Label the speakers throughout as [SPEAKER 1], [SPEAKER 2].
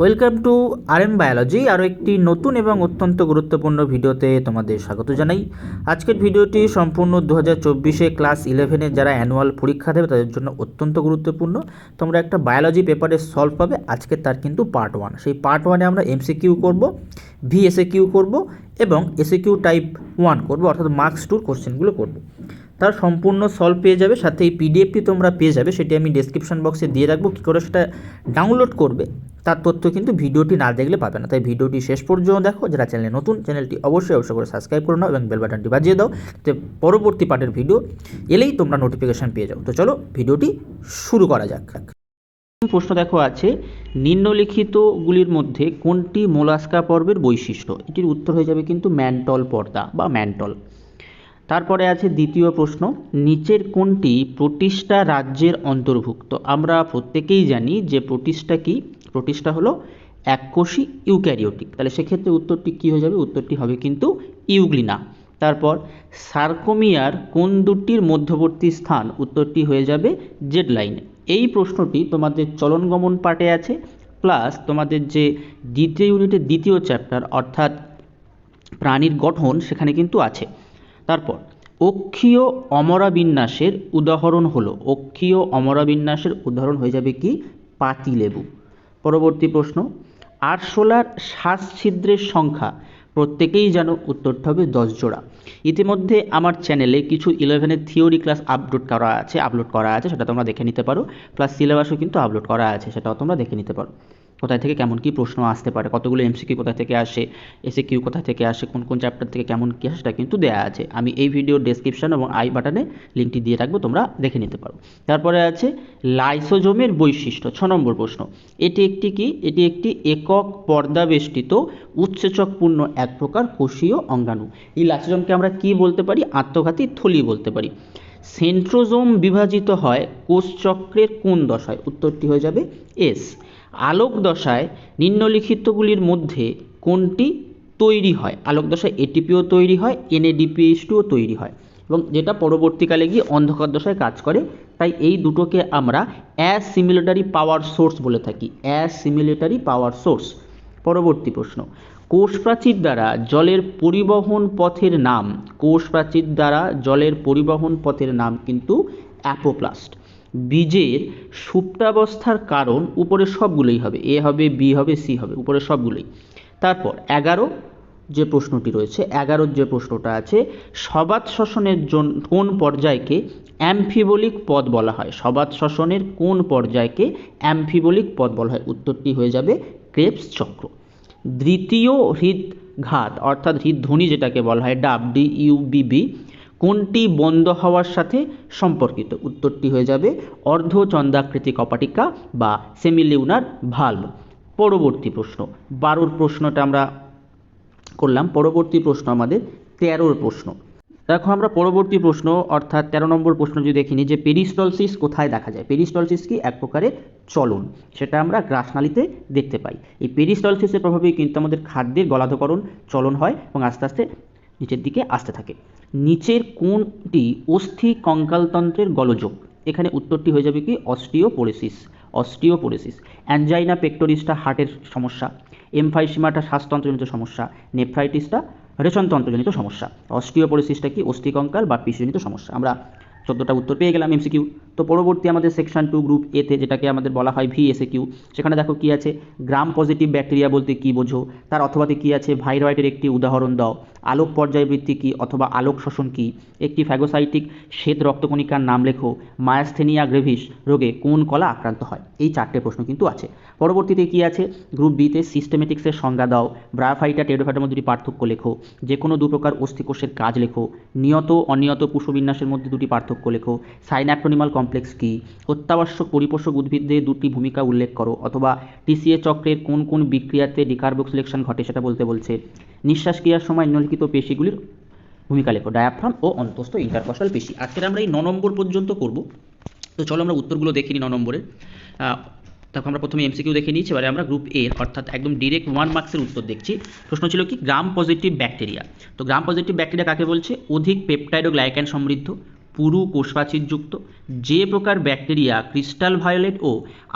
[SPEAKER 1] Welcome to RM biology. আরও একটি নতুন এবং অত্যন্ত গুরুত্বপূর্ণ ভিডিওতে তোমাদের স্বাগত জানাই। আজকের ভিডিওটি সম্পূর্ণ 2024 ক্লাস 11-এর যারা অ্যানুয়াল পরীক্ষা দেবে তাদের জন্য অত্যন্ত গুরুত্বপূর্ণ। তোমরা একটা বায়োলজি পেপারে সলভ পাবে আজকে, তার কিন্তু পার্ট 1। সেই পার্ট 1-এ আমরা এমসিকিউ করব, ভিএসএকিউ করব এবং এসএকিউ টাইপ 1 করব, অর্থাৎ মার্কস 2-র কোশ্চেনগুলো করব। তার সম্পূর্ণ সলভ পেয়ে যাবে, সাথে এই পিডিএফটি তোমরা পেয়ে যাবে, সেটি আমি ডেসক্রিপশন বক্সে দিয়ে রাখবো। কী করে সেটা ডাউনলোড করবে তার তথ্য কিন্তু ভিডিওটি না দেখলে পাবে না, তাই ভিডিওটি শেষ পর্যন্ত দেখো। যারা চ্যানেলে নতুন, চ্যানেলটি অবশ্যই করে সাবস্ক্রাইব করে নাও এবং বেল বাটনটি বাজিয়ে দাও, যাতে পরবর্তী পার্টের ভিডিও এলেই তোমরা নোটিফিকেশান পেয়ে যাও। তো চলো ভিডিওটি শুরু করা যাক। প্রশ্ন দেখো আছে, নিম্নলিখিতগুলির মধ্যে কোনটি মোলাস্কা পর্বের বৈশিষ্ট্য? এটির উত্তর হয়ে যাবে কিন্তু ম্যান্টল পর্দা বা ম্যান্টল। তারপরে আছে দ্বিতীয় প্রশ্ন, নিচের কোনটি প্রোটিস্টা রাজ্যের অন্তর্ভুক্ত? আমরা প্রত্যেকেই জানি যে প্রোটিস্টা কি, প্রোটিস্টা হলো এককোষী ইউক্যারিওটিক, তাহলে সেক্ষেত্রে উত্তরটি কী হয়ে যাবে? উত্তরটি হবে কিন্তু ইউগ্লিনা। তারপর সার্কোমিয়ার কোন দুটির মধ্যবর্তী স্থান? উত্তরটি হয়ে যাবে জেড লাইন। এই প্রশ্নটি তোমাদের চলন গমন পার্টে আছে, প্লাস তোমাদের যে দ্বিতীয় ইউনিটের দ্বিতীয় চ্যাপ্টার অর্থাৎ প্রাণীর গঠন সেখানে কিন্তু আছে। তারপর অক্ষীয় অমরাবিন্যাসের উদাহরণ হলো, অক্ষীয় অমরাবিন্যাসের উদাহরণ হয়ে যাবে কি? পাতিলেবু। পরবর্তী প্রশ্ন, আরশোলার শ্বাসছিদ্রের সংখ্যা প্রত্যেকেই জানো, উত্তরটা হবে 10 জোড়া। ইতিমধ্যে আমার চ্যানেলে কিছু 11-এর থিওরি ক্লাস আপলোড করা আছে, সেটা তোমরা দেখে নিতে পারো, প্লাস সিলেবাসও কিন্তু আপলোড করা আছে, সেটাও তোমরা দেখে নিতে পারো। কোথায় থেকে কেমন কি প্রশ্ন আসতে পারে, কতগুলো এমসিকিউ কোথা থেকে আসে, এসএকিউ কোথা থেকে আসে, কোন কোন চ্যাপ্টার থেকে কেমন কী আসে, সেটা কিন্তু দেওয়া আছে। আমি এই ভিডিওর ডেসক্রিপশন এবং আই বাটনে লিঙ্কটি দিয়ে রাখবো, তোমরা দেখে নিতে পারো। তারপরে আছে লাইসোজোমের বৈশিষ্ট্য, 6 নম্বর প্রশ্ন। এটি একটি একক পর্দাবেষ্টিত উৎসেচকপূর্ণ এক প্রকার কোষীয় অঙ্গাণু। এই লাইসোজোমকে আমরা কি বলতে পারি? আত্মঘাতী থলি বলতে পারি। সেন্ট্রোজোম বিভাজিত হয় কোষচক্রের কোন দশায়? উত্তরটি হয়ে যাবে এস। আলোক দশায় নিম্নলিখিতগুলির মধ্যে কোনটি তৈরি হয়? আলোক দশায় এটিপিও তৈরি হয়, NADPH2ও তৈরি হয়, এবং যেটা পরবর্তীকালে গিয়ে অন্ধকার দশায় কাজ করে। তাই এই দুটোকে আমরা অ্যাসিমিলেটরি পাওয়ার সোর্স বলে থাকি, অ্যাসিমিলেটরি পাওয়ার সোর্স। পরবর্তী প্রশ্ন, কোষপ্রাচীর দ্বারা জলের পরিবহন পথের নাম? কোষপ্রাচীর দ্বারা জলের পরিবহন পথের নাম কিন্তু অ্যাপোপ্লাস্ট। বীজের সুপ্তাবস্থার কারণ উপরে সবগুলোই হবে, এ হবে, বি হবে, সি হবে, উপরে সবগুলোই। তারপর 11 যে প্রশ্নটি রয়েছে, 11 যে প্রশ্নটা আছে, সবাত শ্বসনের জন্য কোন পর্যায়কে অ্যামফিবোলিক পদ বলা হয়? সবাত শ্বসনের কোন পর্যায়কে অ্যামফিবোলিক পদ বলা হয়? উত্তরটি হয়ে যাবে ক্রেবস চক্র। দ্বিতীয় হৃদঘাত অর্থাৎ হৃদধ্বনি যেটাকে বলা হয় ডাব, DUBB, কোনটি বন্ধ হওয়ার সাথে সম্পর্কিত? উত্তরটি হয়ে যাবে অর্ধচন্দ্রাকৃতি কপাটিকা বা সেমিলিউনার ভালভ। পরবর্তী প্রশ্ন 12 প্রশ্নটা আমরা করলাম। পরবর্তী প্রশ্ন আমাদের 13 প্রশ্ন। দেখো আমরা পরবর্তী প্রশ্ন অর্থাৎ 13 নম্বর প্রশ্ন যদি দেখিনি, যে পেরিস্টলসিস কোথায় দেখা যায়? পেরিস্টলসিস কি? এক প্রকারের চলন, সেটা আমরা গ্রাসনালীতে দেখতে পাই। এই পেরিস্টলসিসের প্রভাবেই কিন্তু আমাদের খাদ্যের গলাধকরণ চলন হয় এবং আস্তে আস্তে নিচের দিকে আসতে থাকে। নিচের কোনটি অস্থি কঙ্কালতন্ত্রের গলযোগ? এখানে উত্তরটি হয়ে যাবে কি? অস্টিওপোরোসিস। অস্টিওপোরোসিস। অ্যাঞ্জাইনা পেক্টোরিসটা হার্টের সমস্যা, এমফাইসিমাটা শ্বাসতন্ত্রজনিত সমস্যা, নেফ্রাইটিসটা রেচনতন্ত্রজনিত সমস্যা। অস্টিওপোরোসিসটা কি? অস্থিকঙ্কাল বা পিসজনিত সমস্যা। আমরা 14টা উত্তর পেয়ে গেলাম এমসিকিউ। তো পরবর্তী আমাদের সেকশন 2 গ্রুপ এতে, যেটাকে আমাদের বলা হয় ভিএসএকিউ, সেখানে দেখো কি আছে, গ্রাম পজিটিভ ব্যাকটেরিয়া বলতে কি বোঝো, তার অথবাতে কি আছে, ভাইরয়েডের একটি উদাহরণ দাও, আলোক পর্যায়বৃত্তি কি অথবা আলোক শোষণ কি, একটি ফ্যাগোসাইটিক শ্বেত রক্তকণিকার নাম লেখো, মায়াস্থেনিয়া গ্রেভিস রোগে কোন কলা আক্রান্ত হয়। এই 4টে প্রশ্ন কিন্তু আছে। পরবর্তীতে কি আছে, গ্রুপ বিতে সিস্টেমেটিক্সের সংজ্ঞা দাও, ব্রায়োফাইটা টেরিডোফাইটার মধ্যে দুটি পার্থক্য লেখো, যে কোনো দু প্রকার অস্থিকোষের কাজ লেখো, নিয়ত অনিয়ত পুষ্পবিন্যাসের মধ্যে দুটি পার্থক্য লেখো, সাইন্যাপ্টোনিমাল কমপ্লেক্স কি, অত্যাবশ্যক পরিপোষক উদ্ভিদদের দুটি ভূমিকা উল্লেখ করো, অথবা টিসিএ চক্রের কোন কোন বিক্রিয়াতে ডিকার্বক্সিলেশন ঘটে সেটা বলতে বলছে, নিঃশ্বাস ক্রিয়ার সময় নিম্নলিখিত পেশিগুলির ভূমিকা লেখো, ডায়াফ্রাম ও অন্তস্থ ইন্টারকস্টাল পেশি। আজকের আমরা এই 9 নম্বর পর্যন্ত করব। তো চলো আমরা উত্তরগুলো দেখে নিই 9 নম্বরের। তখন আমরা প্রথমে এমসিকিউ দেখে নিয়েছি, এবারে আমরা গ্রুপ এ অর্থাৎ একদম ডিরেক্ট 1 মার্কসের উত্তর দেখছি। প্রশ্ন ছিল কি? Gram positive bacteria. তো গ্রাম পজিটিভ ব্যাকটেরিয়া কাকে বলছে? অধিক পেপটাইড ও গ্লাইক্যান সমৃদ্ধ, পুরু কোষপ্রাচীরযুক্ত। যে প্রকার ব্যাকটেরিয়া ক্রিস্টাল ভায়োলেট ও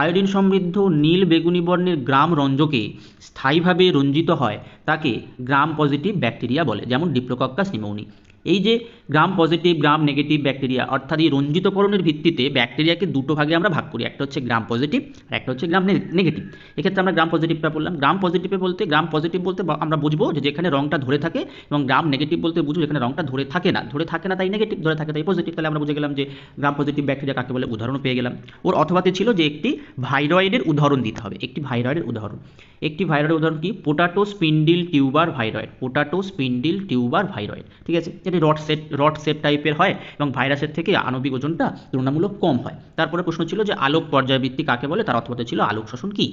[SPEAKER 1] আয়োডিন সমৃদ্ধ নীল বেগুনি বর্ণের গ্রাম রঞ্জকে স্থায়ীভাবে রঞ্জিত হয় তাকে গ্রাম পজিটিভ ব্যাকটেরিয়া বলে, যেমন ডিপ্লোকক্কাস নিউমোনি। এই যে gram positive gram negative bacteria, অর্থাৎ এই রঞ্জিতকরণের ভিত্তিতে ব্যাকটেরিয়াকে দুটো ভাগে আমরা ভাগ করি, একটা হচ্ছে গ্রাম পজিটিভ আর একটা হচ্ছে গ্রাম নেগেটিভ। এক্ষেত্রে আমরা গ্রাম পজিটিভটা বললাম। গ্রাম পজিটিভে বলতে, গ্রাম পজিটিভ বলতে আমরা বুঝবো যে যেখানে রংটা ধরে থাকে, এবং গ্রাম নেগেটিভ বলতে বুঝবো যেখানে রংটা ধরে থাকে না তাই নেগেটিভ, ধরে থাকে তাই পজিটিভ। তাহলে আমরা বুঝে গেলাম যে গ্রাম পজিটিভ ব্যাকটেরিয়া কাকে বলে, উদাহরণ পেয়ে গেলাম। ওর অথবাতে ছিল যে একটি ভাইরয়েডের উদাহরণ দিতে হবে, একটি ভাইরয়েডের উদাহরণ। একটি ভাইরয়েডের উদাহরণ কি, potato spindle tuber viroid, potato spindle tuber viroid, ঠিক আছে। এটি রড সেট টাইপের হয় এবং ভাইরাসের থেকে আণবিক ওজনটা তুলনামূলক কম হয়। তারপরে প্রশ্ন ছিল যে আলোক পর্যায়বৃত্তি কাকে বলে, তার অথবাতে ছিল আলোক শোষণ কি।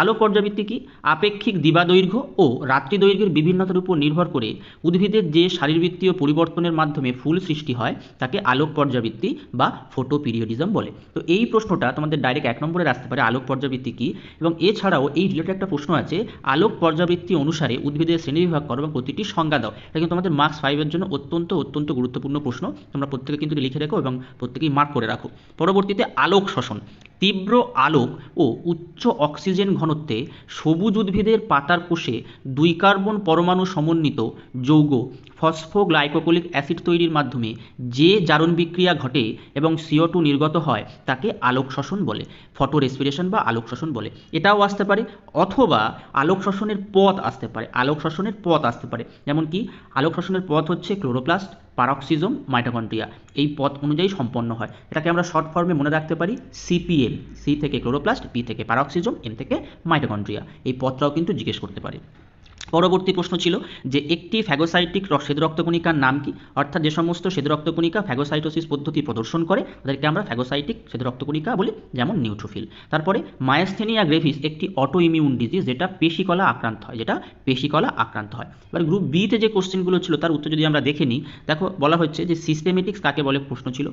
[SPEAKER 1] আলোক পর্যাবৃত্তি কি, আপেক্ষিক দিবাদৈর্ঘ্য ও রাত্রি দৈর্ঘ্যের বিভিন্নতার উপর নির্ভর করে উদ্ভিদের যে শারীরবৃত্তীয় পরিবর্তনের মাধ্যমে ফুল সৃষ্টি হয় তাকে আলোক পর্যাবৃত্তি বা ফটোপিরিয়ডিজম বলে। তো এই প্রশ্নটা তোমাদের ডাইরেক্ট 1 নম্বরে আসতে পারে, আলোক পর্যাবৃত্তি কি। এবং এছাড়াও এই রিলেটেড একটা প্রশ্ন আছে, আলোক পর্যাবৃত্তি অনুসারে উদ্ভিদের শ্রেণীবিভাগ করো এবং প্রতিটি সংজ্ঞা দাও। এটা কিন্তু তোমাদের মার্কস 5-এর জন্য অত্যন্ত গুরুত্বপূর্ণ প্রশ্ন। তোমরা প্রত্যেকে কিন্তু লিখে রেখো এবং প্রত্যেকেই মার্ক করে রাখো। পরবর্তীতে আলোক শোষণ, তীব্র আলোক ও উচ্চ অক্সিজেন ঘনত্বে সবুজ উদ্ভিদের পাতার কোষে 2 কার্বন পরমাণু সমন্বিত যৌগ ফসফোগ্লাইকোলিক অ্যাসিড তৈরির মাধ্যমে যে জারণ বিক্রিয়া ঘটে এবং CO2 নির্গত হয় তাকে আলোক শোষণ বলে, ফটো রেসপিরেশন বা আলোক শোষণ বলে। এটাও আসতে পারে, অথবা আলোক শোষণের পথ আসতে পারে, আলোক শোষণের পথ আসতে পারে। যেমন কি, আলোক শোষণের পথ হচ্ছে ক্লোরোপ্লাস্ট, পারক্সিজম, মাইটোকন্ড্রিয়া, এই পথ অনুযায়ী সম্পন্ন হয়। এটাকে আমরা শর্ট ফর্মে মনে রাখতে পারি CPM, সি থেকে ক্লোরোপ্লাস্ট, পি থেকে পারক্সিজম, এম থেকে মাইটোকন্ড্রিয়া। এই পথটাও কিন্তু জিজ্ঞেস করতে পারে। পরবর্তী প্রশ্ন ছিল যে একটি ফ্যাগোসাইটিক শ্বেত রক্তকণিকার নাম কি, অর্থাৎ যে সমস্ত শ্বেত রক্তকণিকা ফ্যাগোসাইটোসিস পদ্ধতি প্রদর্শন করে তাদেরকে আমরা ফ্যাগোসাইটিক শ্বেত রক্তকণিকা বলি, যেমন নিউট্রোফিল। তারপরে মায়াস্থেনিয়া গ্রেভিস একটি অটো ইমিউন ডিজিজ যেটা পেশিকলা আক্রান্ত হয়, এবার গ্রুপ বিতে যে কোশ্চেনগুলো ছিল তার উত্তর যদি আমরা দেখে নিই, দেখো বলা হচ্ছে যে সিস্টেমেটিক্স কাকে বলে প্রশ্ন ছিল,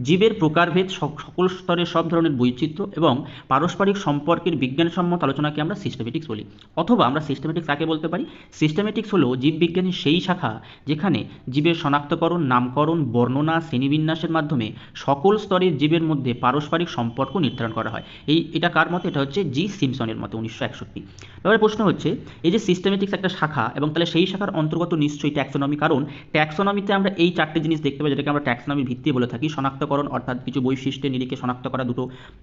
[SPEAKER 1] জীবের প্রকারভেদ, সকল স্তরের সব ধরনের বৈচিত্র্য এবং পারস্পরিক সম্পর্কের বিজ্ঞানসম্মত আলোচনাকে আমরা সিস্টেমেটিক্স বলি। অথবা আমরা সিস্টেমেটিক্স কাকে বলতে পারি, সিস্টেমেটিক্স হলো জীববিজ্ঞানের সেই শাখা যেখানে জীবের শনাক্তকরণ, নামকরণ, বর্ণনা, শ্রেণীবিন্যাসের মাধ্যমে সকল স্তরের জীবের মধ্যে পারস্পরিক সম্পর্ক নির্ধারণ করা হয়। এটা কার মতে, এটা হচ্ছে জি সিমসনের মতে 1961। এবারে প্রশ্ন হচ্ছে এই যে সিস্টেমেটিক্স একটা শাখা, এবং তাহলে সেই শাখার অন্তর্গত নিশ্চয়ই ট্যাক্সোনমি, কারণ ট্যাক্সোনমিতে আমরা এই 4টে জিনিস দেখতে পাই যেটাকে আমরা ট্যাক্সোনমির ভিত্তি বলে থাকি। শনাক্তকরণ অর্থাৎ কিছু বৈশিষ্ট্যের নিরিখে শনাক্ত করা দুটো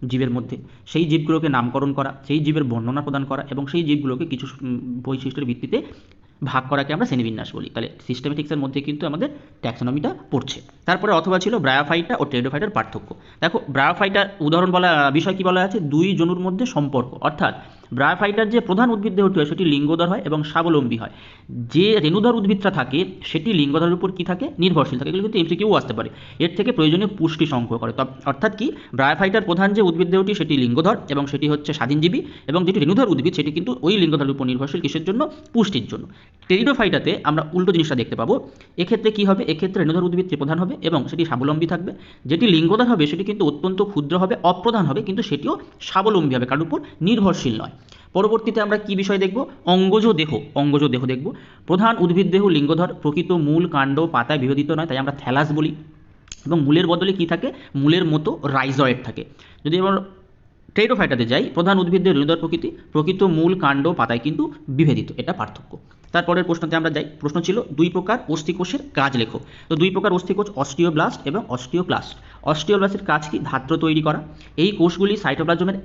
[SPEAKER 1] জীবের মধ্যে, সেই জীবগুলোকে নামকরণ করা, সেই জীবের বর্ণনা প্রদান করা এবং সেই জীবগুলোকে কিছু বৈশিষ্ট্যের ভিত্তিতে ভাগ করাকে আমরা শ্রেণীবিন্যাস বলি। তাহলে সিস্টেমেটিক্সের মধ্যে কিন্তু আমাদের ট্যাক্সোনমিটা পড়ছে। তারপরে অথবা ছিল ব্রায়োফাইটা ও টেরিডোফাইটার পার্থক্য। দেখো ব্রায়োফাইটার উদাহরণ বলা বিষয় কি বলা আছে, 2 জনুর মধ্যে সম্পর্ক, অর্থাৎ ব্রায়োফাইটার যে প্রধান উদ্ভিদ দেহটি হয় সেটি লিঙ্গধর হয় এবং স্বাবলম্বী হয়। যে রেণুধর উদ্ভিদটা থাকে সেটি লিঙ্গধরের উপর কি থাকে, নির্ভরশীল থাকে। এগুলো কিন্তু MCQ আসতে পারে। এর থেকে প্রয়োজনীয় পুষ্টি সংগ্রহ করে। অর্থাৎ কি, ব্রায়োফাইটার প্রধান যে উদ্ভিদ দেহটি সেটি লিঙ্গধর এবং সেটি হচ্ছে স্বাধীনজীবী, এবং যেটি রেণুধর উদ্ভিদ সেটি কিন্তু ওই লিঙ্গধরের উপর নির্ভরশীল, কিসের জন্য, পুষ্টির জন্য। টেরিডোফাইটাতে আমরা উল্টো জিনিসটা দেখতে পাবো। এক্ষেত্রে কি হবে, এক্ষেত্রে রেণুধর উদ্ভিদটি প্রধান হবে এবং সেটি স্বাবলম্বী থাকবে। যেটি লিঙ্গধর হবে সেটি কিন্তু অত্যন্ত ক্ষুদ্র হবে, অপ্রধান হবে, কিন্তু সেটিও স্বাবলম্বী হবে, কারোর উপর নির্ভরশীল নয়। পরবর্তীতে আমরা কি বিষয় দেখব, অঙ্গজ দেহ দেখব। প্রধান উদ্ভিদ দেহ লিঙ্গধর, প্রকৃত মূল, কাণ্ড, পাতায় বিভেদিত নয়, তাই আমরা থ্যালাস বলি। এবং মূলের বদলে কি থাকে, মূলের মতো রাইজয়েড থাকে। যদি আমরা টেরিডোফাইটাতে যাই, প্রধান উদ্ভিদের রেণুধর প্রকৃতি, প্রকৃত মূল, কাণ্ড, পাতায় কিন্তু বিভেদিত, এটা পার্থক্য। তারপরের প্রশ্নতে আমরা যাই, প্রশ্ন ছিল 2 প্রকার অস্থিকোষের কাজ লেখো। তো 2 প্রকার অস্থিকোষ, অস্টিওব্লাস্ট এবং অস্টিওক্লাস্ট। অস্টিওব্লাস্টের কাজ কি, ধাত্র তৈরি করা। এই কোষগুলি সাইটোপ্লাজমের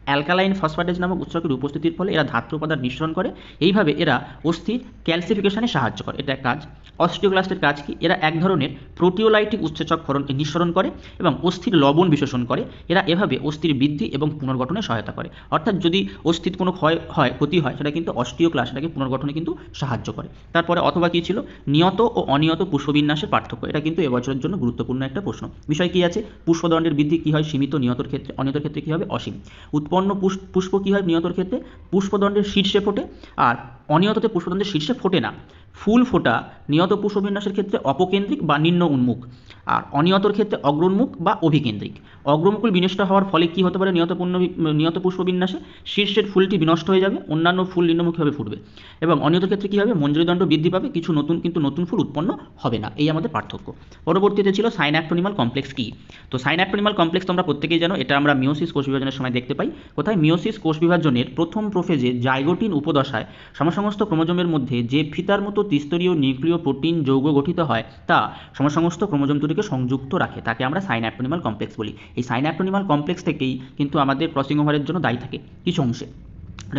[SPEAKER 1] অ্যালকালাইন ফসফেটেজ নামক উৎসকের উপস্থিতির ফলে এরা ধাত্র উপাদান নিঃসরণ করে, এইভাবে এরা অস্থির ক্যালসিফিকেশনে সাহায্য করে, এটা কাজ। অস্টিওক্লাস্টের কাজ কি, এরা এক ধরনের প্রোটিওলাইটিক উৎসেচক নিঃসরণ করে এবং অস্থির লবণ বিশোষণ করে। এরা এভাবে অস্থির বৃদ্ধি এবং পুনর্গঠনে সহায়তা করে। অর্থাৎ যদি অস্থির কোনো ক্ষতি হয় সেটা কিন্তু অস্টিওক্লাস্ট সেটাকে পুনর্গঠনে কিন্তু সাহায্য করে। তারপরে অথবা কি ছিল, নিয়ত ও অনিয়ত পুষ্পবিন্যাসের পার্থক্য। এটা কিন্তু এবছরের জন্য গুরুত্বপূর্ণ একটা প্রশ্ন। বিষয় কি আছে, পুষ্পদণ্ডের বৃদ্ধি কি হয় সীমিত নিয়তর ক্ষেত্রে, অনিয়তর ক্ষেত্রে কি হবে অসীম। উৎপন্ন পুষ্প কি হয় নিয়তর ক্ষেত্রে, পুষ্পদণ্ডের শীর্ষে ফোটে, আর অনিয়ততে পুষ্পতন্ত্রের শীর্ষে ফোটে না। ফুল ফোটা নিয়ত পুষ্পবিন্যাসের ক্ষেত্রে অপকেন্দ্রিক বা নিম্ন উন্মুখ, আর অনিয়তর ক্ষেত্রে অগ্রোন্মুখ বা অভিকেন্দ্রিক। অগ্রমুকুল বিনষ্ট হওয়ার ফলে কি হতে পারে নিয়ত পুষ্পবিন্যাসে? শীর্ষের ফুলটি বিনষ্ট হয়ে যাবে, অন্যান্য ফুল নিম্নমুখীভাবে ফুটবে। এবং অনিয়তের ক্ষেত্রে কী হবে? মঞ্জরিদণ্ড বৃদ্ধি পাবে, কিছু নতুন কিন্তু নতুন ফুল উৎপন্ন হবে না। এই আমাদের পার্থক্য। পরবর্তীতে ছিল সাইন্যাক্টোনিমাল কমপ্লেক্স কী? তো সাইন্যাক্টোনিমাল কমপ্লেক্স তোমরা প্রত্যেকেই জানো, এটা আমরা মিওসিস কোষ বিভাজনের সময় দেখতে পাই। কোথায়? মিওসিস কোষ বিভাজনের প্রথম প্রোফেজে জাইগোটিন উপদশায় সমসমস্ত ক্রোমোজোমের মধ্যে যে ফিতার মতো ত্রিস্তরীয় নিউক্লিয় প্রোটিন যৌগ গঠিত হয় তা সমসমস্ত ক্রোমোজোম দুটিকে সংযুক্ত রাখে, তাকে আমরা সাইন্যাক্টোনিমাল কমপ্লেক্স বলি। এই সাইন্যাক্টোনিমাল কমপ্লেক্স থেকেই কিন্তু আমাদের ক্রসিং ওভারের জন্য দায়ী থাকে কিছু অংশে।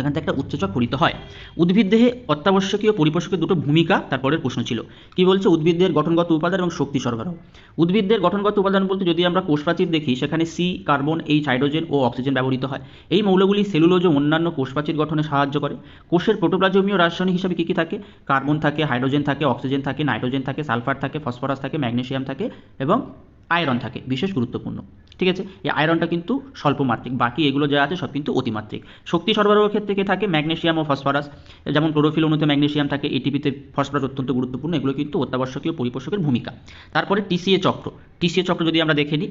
[SPEAKER 1] এখান থেকে একটা উৎসেচক পরিত হয়। উদ্ভিদ দেহে অত্যাবশ্যকীয় পরিপোষকের দুটো ভূমিকা তারপরের প্রশ্ন ছিল। কি বলছে? উদ্ভিদের গঠনগত উপাদান এবং শক্তি সরবরাহ। উদ্ভিদের গঠনগত উপাদান বলতে যদি আমরা কোষপ্রাচীর দেখি, সেখানে সি, কার্বন, এইচ, হাইড্রোজেন ও অক্সিজেন ব্যবহৃত হয়। এই মৌলগুলি সেলুলোজ ও অন্যান্য কোষপ্রাচীর গঠনে সাহায্য করে। কোষের প্রোটোপ্লাজমীয় রাসায়নিক হিসাবে কী কী থাকে? কার্বন থাকে, হাইড্রোজেন থাকে, অক্সিজেন থাকে, নাইট্রোজেন থাকে, সালফার থাকে, ফসফরাস থাকে, ম্যাগনেসিয়াম থাকে এবং আয়রন থাকে, বিশেষ গুরুত্বপূর্ণ। ঠিক আছে, এই আয়রনটা কিন্তু স্বল্পমাত্রিক, বাকি এগুলো যা আছে সব কিন্তু অতিমাত্রিক। শক্তি সরবরাহের ক্ষেত্রে কে থাকে? ম্যাগনেসিয়াম ও ফসফরাস। যেমন ক্লোরোফিল অণুতে ম্যাগনেসিয়াম থাকে, এটিপিতে ফসফরাস অত্যন্ত গুরুত্বপূর্ণ। এগুলো কিন্তু অত্যাবশ্যকীয় পরিপোষকের ভূমিকা। তারপরে টিসিএ চক্র। টিসিএ চক্র যদি আমরা দেখে নিই,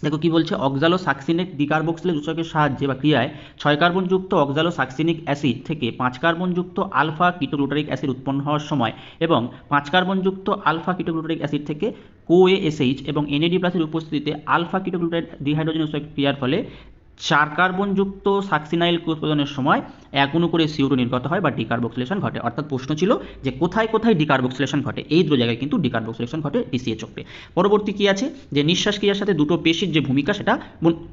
[SPEAKER 1] দেখো কি বলছে? অক্সালোসাক্সিনিক ডিকার্বক্সিলেজ উৎসেচকের সাহায্যে বা ক্রিয়ায় 6 কার্বনযুক্ত অক্সালোসাক্সিনিক অ্যাসিড থেকে 5 কার্বনযুক্ত আলফা কিটোগ্লুটারিক অ্যাসিড উৎপন্ন হওয়ার সময় এবং 5 কার্বনযুক্ত আলফা কিটোগ্লুটারিক অ্যাসিড থেকে CoASH এবং NAD+ এর উপস্থিতিতে আলফা কিটোগ্লুটারাইড ডিহাইড্রোজেন উৎসেচক ক্রিয়ার ফলে 4 কার্বনযুক্ত সাকসিনাইল উৎপাদনের সময় 1 অণু করে CO2 নির্গত হয় বা ডিকার্বক্সিলেশন ঘটে। অর্থাৎ প্রশ্ন ছিল যে কোথায় কোথায় ডিকার্বক্সিলেশন ঘটে? এই দুটো জায়গায় কিন্তু ডিকার্বক্সিলেশন ঘটে টিসিএ চক্রে। পরবর্তী কি আছে? যে নিঃশ্বাস ক্রিয়ার সাথে দুটো পেশির যে ভূমিকা সেটা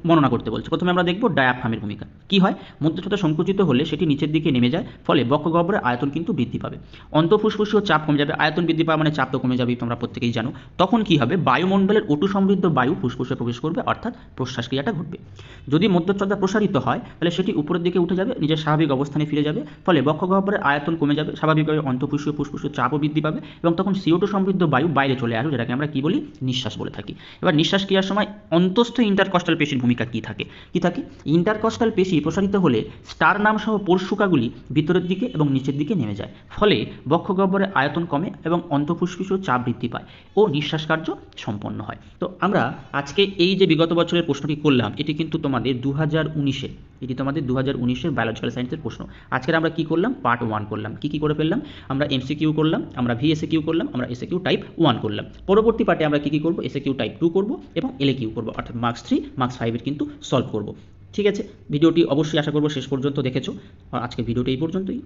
[SPEAKER 1] বর্ণনা করতে বলছে। প্রথমে আমরা দেখব ডায়াফ্রামের ভূমিকা। কি হয়? মধ্যচ্ছদা সংকুচিত হলে সেটি নিচের দিকে নেমে যায়, ফলে বক্ষগহ্বরের আয়তন কিন্তু বৃদ্ধি পাবে। অন্তঃফুসফুসীয় চাপ কমে যাবে। আয়তন বৃদ্ধি পাওয়া মানে চাপ তো কমে যাবেই, তোমরা প্রত্যেকেই জানো। তখন কি হবে? বায়ুমণ্ডলের O2 সমৃদ্ধ বায়ু ফুসফুসে প্রবেশ করবে, অর্থাৎ প্রশ্বাস ক্রিয়াটা ঘটবে। যদি মধ্যচ্ছদা প্রসারিত হয় তাহলে সেটি উপরের দিকে উঠে যাবে, নিজের স্বাভাবিক অবস্থানে ফিরে যাবে, ফলে বক্ষগহ্বরের আয়তন কমে যাবে, স্বাভাবিকভাবে অন্তঃফুসফুসীয় ফুসফুসীয় চাপও বৃদ্ধি পাবে এবং তখন CO2 সমৃদ্ধ বায়ু বাইরে চলে আসবে, যেটাকে আমরা কি বলি? নিঃশ্বাস বলে থাকি। এবার নিঃশ্বাস ক্রিয়ার সময় অন্তঃস্থ ইন্টারকস্টাল পেশির ভূমিকা কি থাকে? ইন্টারকস্টাল পেশি প্রসারিত হলে স্টারনাম সহ পোরশুকাগুলি ভিতরের দিকে এবং নিচের দিকে নেমে যায়, ফলে বক্ষগহ্বরের আয়তন কমে এবং অন্তঃফুসফুসীয় চাপ বৃদ্ধি পায় ও নিঃশ্বাস কার্য সম্পন্ন হয়। তো আমরা আজকে এই যে বিগত বছরের প্রশ্নটি করলাম, এটি কিন্তু তোমাদের 2019-এর বায়োলজিক্যাল সায়েন্সের প্রশ্ন। আজকের আমরা কি করলাম? পার্ট 1 করলাম। কি করে ফেললাম? আমরা MCQ করলাম, আমরা VSAQ করলাম, আমরা SAQ টাইপ 1 করলাম। পরবর্তী পার্টে আমরা কি করব? SAQ টাইপ 2 করব এবং LAQ করব, অর্থাৎ মার্কস 3, মার্কস 5 এর কিন্তু সলভ করব। ঠিক আছে, ভিডিওটি অবশ্যই আশা করব শেষ পর্যন্ত দেখেছো। আর আজকের ভিডিওটি এই পর্যন্তই।